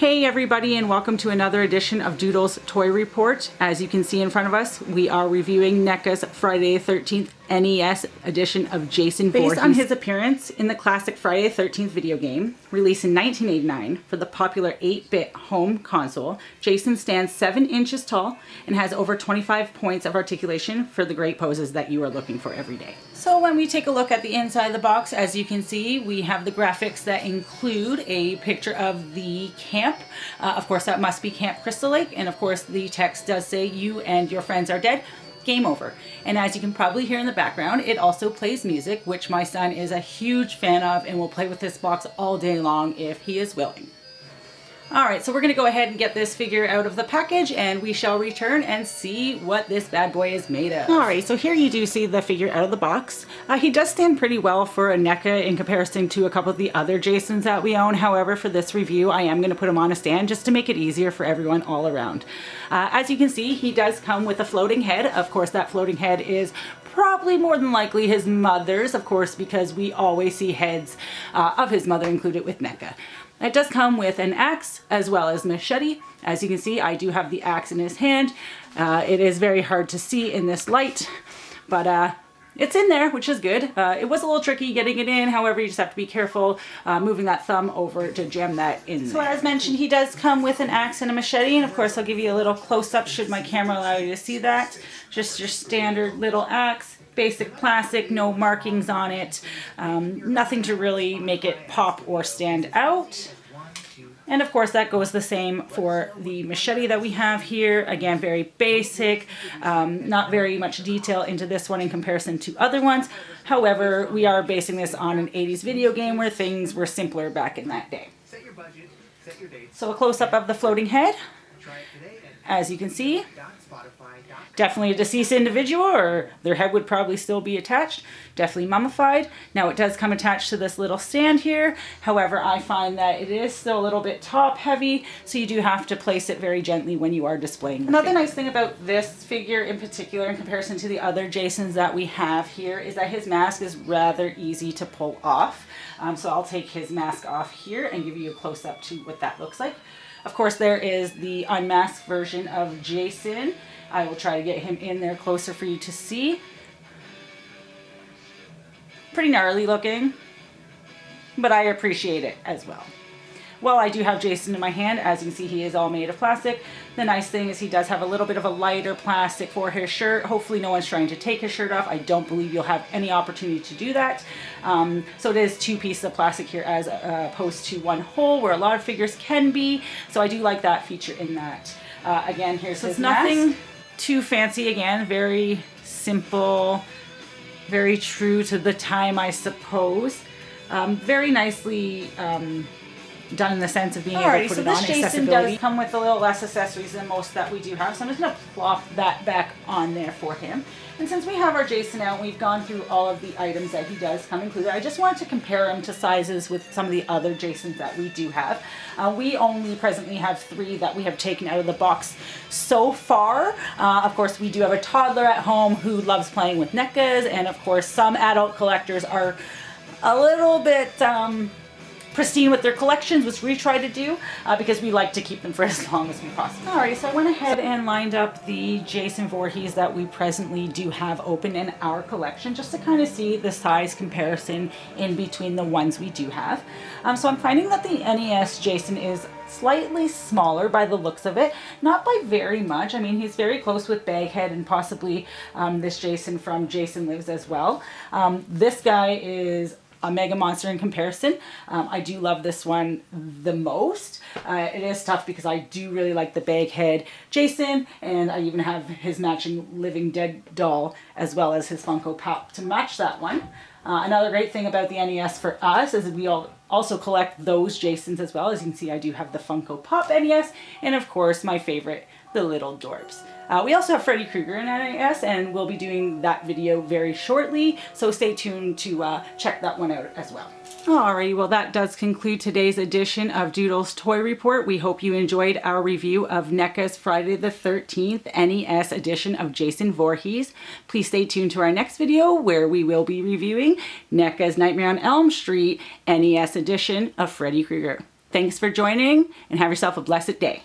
Hey everybody, and welcome to another edition of Doodle's Toy Report. As you can see in front of us, we are reviewing NECA's Friday the 13th NES edition of Jason Voorhees. Based on his appearance in the classic Friday the 13th video game, released in 1989 for the popular 8-bit home console, Jason stands 7 inches tall and has over 25 points of articulation for the great poses that you are looking for every day. So when we take a look at the inside of the box, as you can see, we have the graphics that include a picture of the camp. Of course, that must be Camp Crystal Lake. And of course, the text does say, "You and your friends are dead. Game over." And as you can probably hear in the background, it also plays music, which my son is a huge fan of and will play with this box all day long if he is willing. All right, so we're gonna go ahead and get this figure out of the package and we shall return and see what this bad boy is made of. All right, so here you do see the figure out of the box. He does stand pretty well for a NECA in comparison to a couple of the other Jasons that we own. However, for this review, I am gonna put him on a stand just to make it easier for everyone all around. As you can see, he does come with a floating head. Of course, that floating head is probably more than likely his mother's, of course, because we always see heads of his mother included with NECA. It does come with an axe as well as machete. As you can see, I do have the axe in his hand. It is very hard to see in this light, but it's in there, which is good. It was a little tricky getting it in. However, you just have to be careful moving that thumb over to jam that in. So as mentioned, he does come with an axe and a machete. And of course, I'll give you a little close-up should my camera allow you to see that. Just your standard little axe. Basic plastic, no markings on it, nothing to really make it pop or stand out. And of course that goes the same for the machete that we have here. Again, very basic, not very much detail into this one in comparison to other ones. However, we are basing this on an 80s video game where things were simpler back in that day. So a close-up of the floating head. As you can see, definitely a deceased individual, or their head would probably still be attached. Definitely mummified. Now it does come attached to this little stand here. However, I find that it is still a little bit top heavy, so you do have to place it very gently when you are displaying. Another nice thing about this figure in particular in comparison to the other Jasons that we have here is that his mask is rather easy to pull off. So I'll take his mask off here and give you a close-up to what that looks like. Of course, there is the unmasked version of Jason. I will try to get him in there closer for you to see. Pretty gnarly looking, but I appreciate it as well. Well, I do have Jason in my hand. As you can see, he is all made of plastic. The nice thing is he does have a little bit of a lighter plastic for his shirt. Hopefully no one's trying to take his shirt off. I don't believe you'll have any opportunity to do that. So it is 2 pieces of plastic here as opposed to 1 whole where a lot of figures can be. So I do like that feature in that. Again, here's his mask. Nothing too fancy. Again, very simple, very true to the time, I suppose. Very nicely done in the sense of being able to put it on. This Jason does come with a little less accessories than most that we do have, so I'm just going to plop that back on there for him. And since we have our Jason out, we've gone through all of the items that he does come included. I just wanted to compare him to sizes with some of the other Jasons that we do have. We only presently have 3 that we have taken out of the box so far. Of course, we do have a toddler at home who loves playing with NECAs, and of course, some adult collectors are a little bit pristine with their collections, which we try to do because we like to keep them for as long as we possibly. Alright, so I went ahead and lined up the Jason Voorhees that we presently do have open in our collection just to kind of see the size comparison in between the ones we do have. So I'm finding that the NES Jason is slightly smaller by the looks of it, not by very much. I mean, he's very close with Baghead and possibly this Jason from Jason Lives as well. This guy is a mega monster in comparison. I do love this one the most. It is tough because I do really like the Baghead Jason, and I even have his matching Living Dead doll as well as his Funko Pop to match that one. Another great thing about the NES for us is we also collect those Jasons as well. As you can see, I do have the Funko Pop NES, and of course my favorite, the Little Dorps. We also have Freddy Krueger in NES, and we'll be doing that video very shortly, so stay tuned to check that one out as well. Alrighty, well that does conclude today's edition of Doodle's Toy Report. We hope you enjoyed our review of NECA's Friday the 13th NES edition of Jason Voorhees. Please stay tuned to our next video where we will be reviewing NECA's Nightmare on Elm Street NES edition of Freddy Krueger. Thanks for joining and have yourself a blessed day.